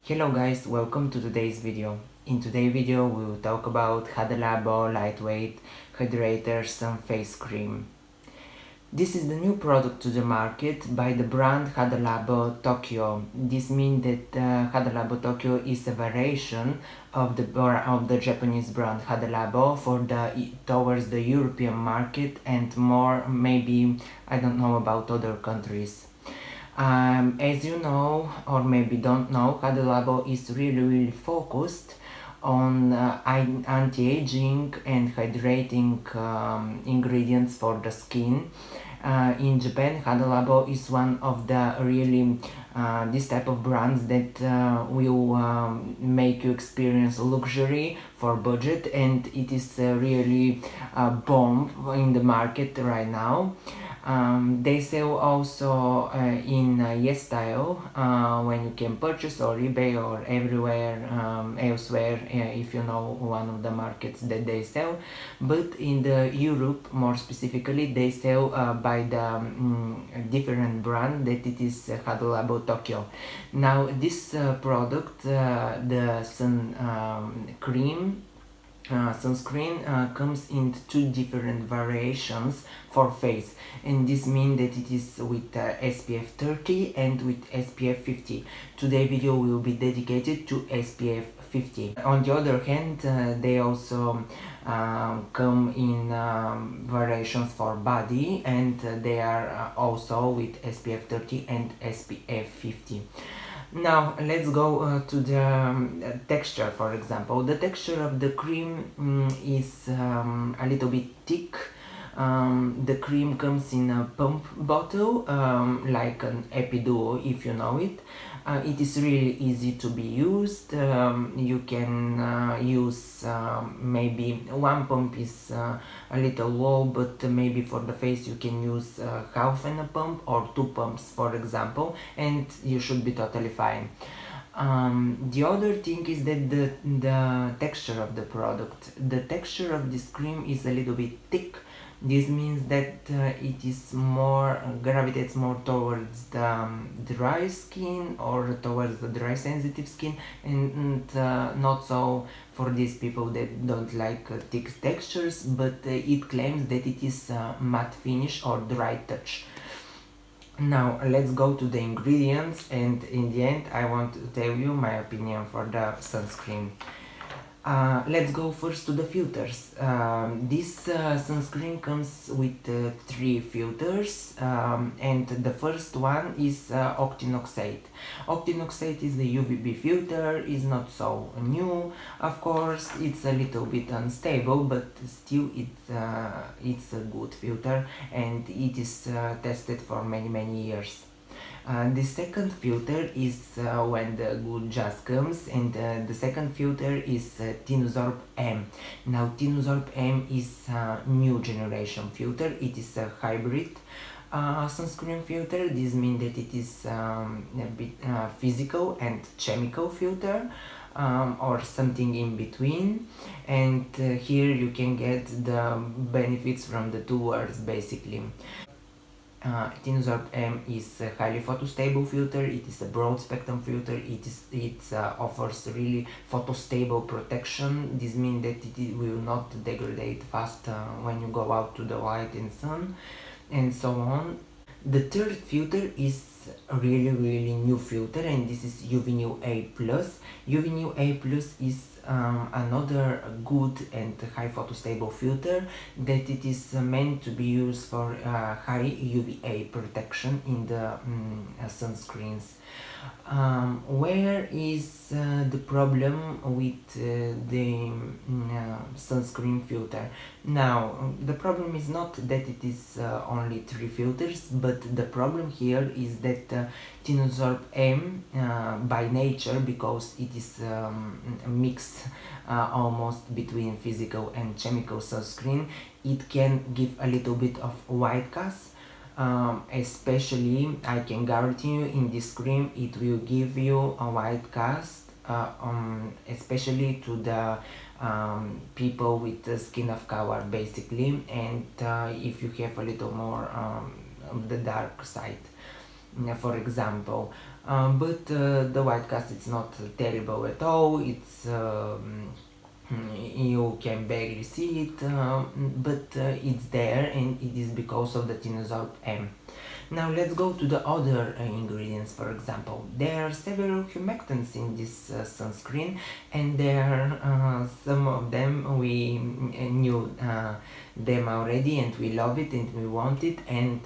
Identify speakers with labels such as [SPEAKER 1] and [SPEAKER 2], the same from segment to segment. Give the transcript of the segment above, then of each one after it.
[SPEAKER 1] Hello guys, welcome to today's video. In today's video we will talk about Hada Labo Lightweight Hydrator Sun Face Cream. This is the new product to the market by the brand Hada Labo Tokyo. This means that Hada Labo Tokyo is a variation of the Japanese brand Hada Labo towards the European market and more maybe I don't know about other countries. As you know, or maybe don't know, Hada Labo is really focused on anti-aging and hydrating ingredients for the skin. In Japan, Hada Labo is one of the really this type of brands that will make you experience luxury for budget, and it is really a bomb in the market right now. They sell also in Yes Style when you can purchase or eBay or everywhere elsewhere if you know one of the markets that they sell, but in the Europe more specifically they sell by the different brand that it is Hada Labo Tokyo. Now this product, the sun cream sunscreen comes in two different variations for face, and this means that it is with SPF 30 and with SPF 50. Today's video will be dedicated to SPF 50. On the other hand, they also come in variations for body, and they are also with SPF 30 and SPF 50. Now let's go to the texture. For example, the texture of the cream is a little bit thick. The cream comes in a pump bottle, like an Epiduo if you know it. It is really easy to be used. You can use maybe one pump is a little low, but maybe for the face you can use half in a pump or two pumps for example, and you should be totally fine. The other thing is that the texture of the product. The texture of this cream is a little bit thick. This means that it is more gravitates more towards the dry skin or towards the dry sensitive skin, and not so for these people that don't like thick textures, but it claims that it is matte finish or dry touch. Now let's go to the ingredients, and in the end I want to tell you my opinion for the sunscreen. Let's go first to the filters. This sunscreen comes with three filters, and the first one is octinoxate. Octinoxate is the UVB filter, is not so new, of course, it's a little bit unstable, but still it's a good filter, and it is tested for many years. The second filter is when the good just comes, and the second filter is Tinosorb M. Now Tinosorb M is a new generation filter. It is a hybrid sunscreen filter. This means that it is a bit physical and chemical filter, or something in between, and here you can get the benefits from the two words basically. Tinosorb M is a highly photostable filter. It is a broad spectrum filter. It offers really photostable protection. This means that it will not degrade fast when you go out to the light and sun, and so on. The third filter is a really new filter, and this is UV-New A+. UV-New A+ is another good and high photostable filter that it is meant to be used for high UVA protection in the sunscreens. Where is the problem with the sunscreen filter? Now, the problem is not that it is only three filters, but the problem here is that Tinosorb M by nature, because it is a mix almost between physical and chemical sunscreen, it can give a little bit of white cast. Especially, I can guarantee you, in this cream it will give you a white cast, especially to the people with the skin of color basically, and if you have a little more of the dark side. For example, but the white cast is not terrible at all. It's you can barely see it, but it's there, and it is because of the Tinosorb M. Now let's go to the other ingredients. For example, there are several humectants in this sunscreen, and there are some of them we knew them already, and we love it and we want it. And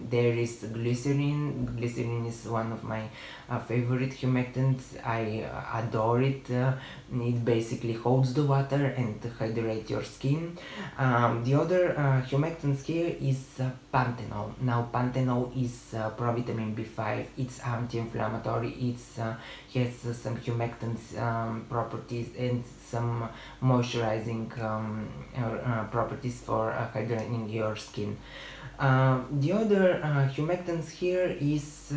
[SPEAKER 1] there is glycerin. Glycerin is one of my favorite humectants. I adore it. It basically holds the water and hydrates your skin. The other humectants here is panthenol. Now panthenol is provitamin B5. It's anti-inflammatory. It's has some humectants properties and some moisturizing properties for hydrating your skin. The other humectants here is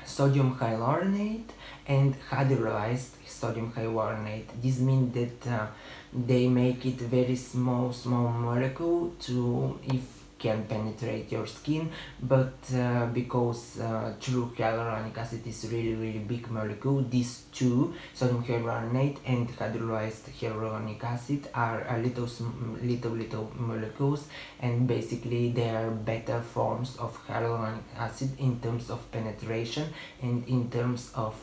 [SPEAKER 1] sodium hyaluronate and hydrolyzed sodium hyaluronate. This means that they make it very small molecule to if can penetrate your skin, but because true hyaluronic acid is really big molecule, these two, sodium hyaluronate and hydrolyzed hyaluronic acid, are a little molecules, and basically they are better forms of hyaluronic acid in terms of penetration and in terms of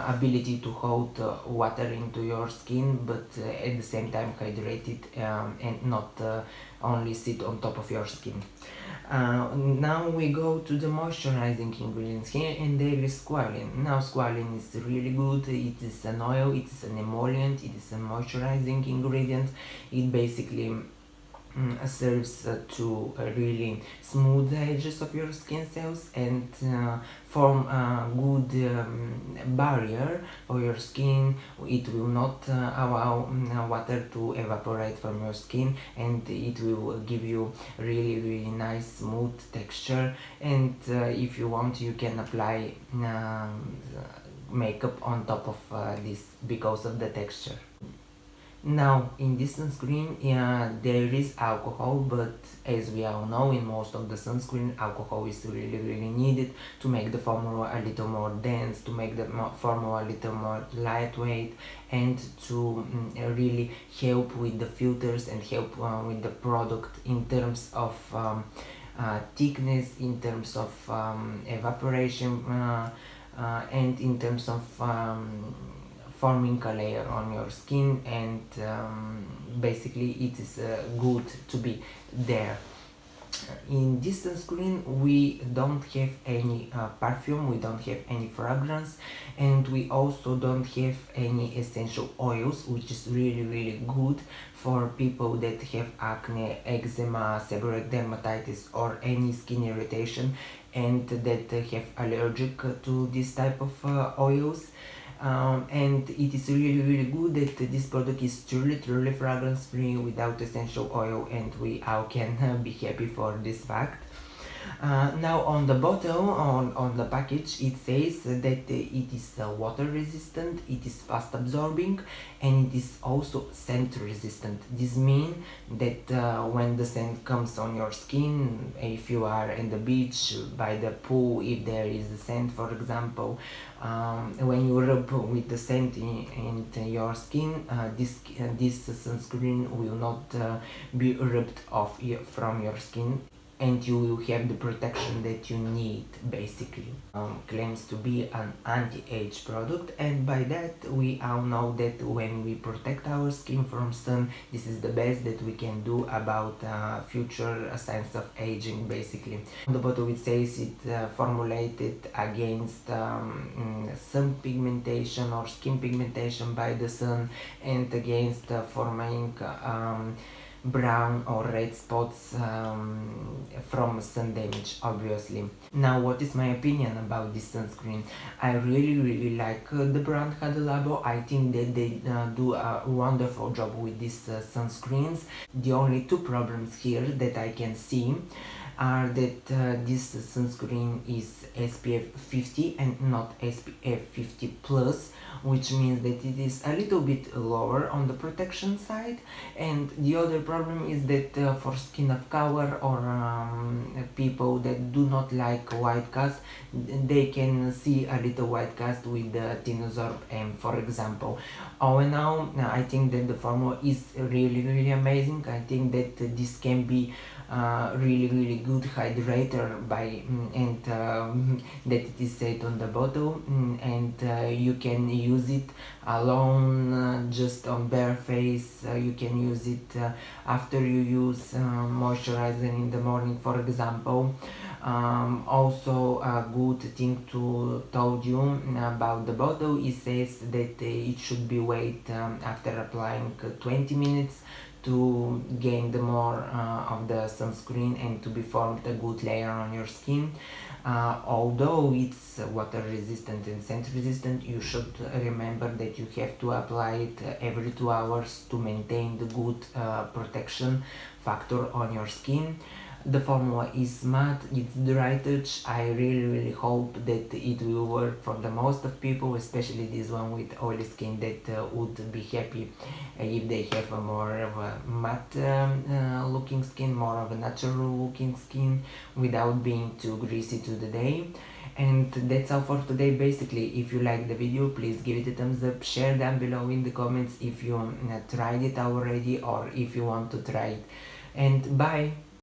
[SPEAKER 1] ability to hold water into your skin, but at the same time hydrate it and not only sit on top of your skin. Now we go to the moisturizing ingredients here, and there is squalene. Now squalene is really good. It is an oil, it is an emollient, it is a moisturizing ingredient. It basically serves to really smooth the edges of your skin cells and form a good barrier for your skin. It will not allow water to evaporate from your skin, and it will give you really nice smooth texture. And if you want, you can apply makeup on top of this because of the texture. Now in this sunscreen there is alcohol, but as we all know, in most of the sunscreen alcohol is really needed to make the formula a little more dense, to make the formula a little more lightweight, and to really help with the filters and help with the product in terms of thickness, in terms of evaporation, and in terms of forming a layer on your skin. And basically it is good to be there. In this sunscreen we don't have any perfume, we don't have any fragrance, and we also don't have any essential oils, which is really good for people that have acne, eczema, seborrheic dermatitis, or any skin irritation, and that have allergic to this type of oils. And it is really good that this product is truly fragrance free, without essential oil, and we all can be happy for this fact. Now on the bottle, on the package, it says that it is water resistant, it is fast absorbing, and it is also scent resistant. This means that when the scent comes on your skin, if you are in the beach, by the pool, if there is a scent, for example, when you rub with the scent into your skin, this sunscreen will not be rubbed off from your skin, and you will have the protection that you need. Basically claims to be an anti-age product, and by that we all know that when we protect our skin from sun, this is the best that we can do about future signs of aging. Basically on the bottle it says it formulated against sun pigmentation or skin pigmentation by the sun, and against forming brown or red spots from sun damage, obviously. Now what is my opinion about this sunscreen? I really like the brand Hada Labo. I think that they do a wonderful job with these sunscreens. The only two problems here that I can see are that this sunscreen is SPF 50 and not SPF 50 plus, which means that it is a little bit lower on the protection side. And the other problem is that for skin of color or people that do not like white cast, they can see a little white cast with the Tinosorb M, for example. All in all, I think that the formula is really amazing. I think that this can be really good hydrator by and that it is said on the bottle, and you can use it alone, just on bare face. You can use it after you use moisturizer in the morning, for example. Also, a good thing to told you about the bottle, it says that it should be wait after applying 20 minutes to gain the more of the sunscreen and to be formed a good layer on your skin. Although it's water resistant and scent resistant, you should remember that you have to apply it every 2 hours to maintain the good protection factor on your skin. The formula is matte, it's dry touch. I really hope that it will work for the most of people, especially this one with oily skin, that would be happy if they have a more of a matte looking skin, more of a natural looking skin, without being too greasy to the day. And that's all for today. Basically, if you like the video, please give it a thumbs up, share down below in the comments if you tried it already or if you want to try it, and bye.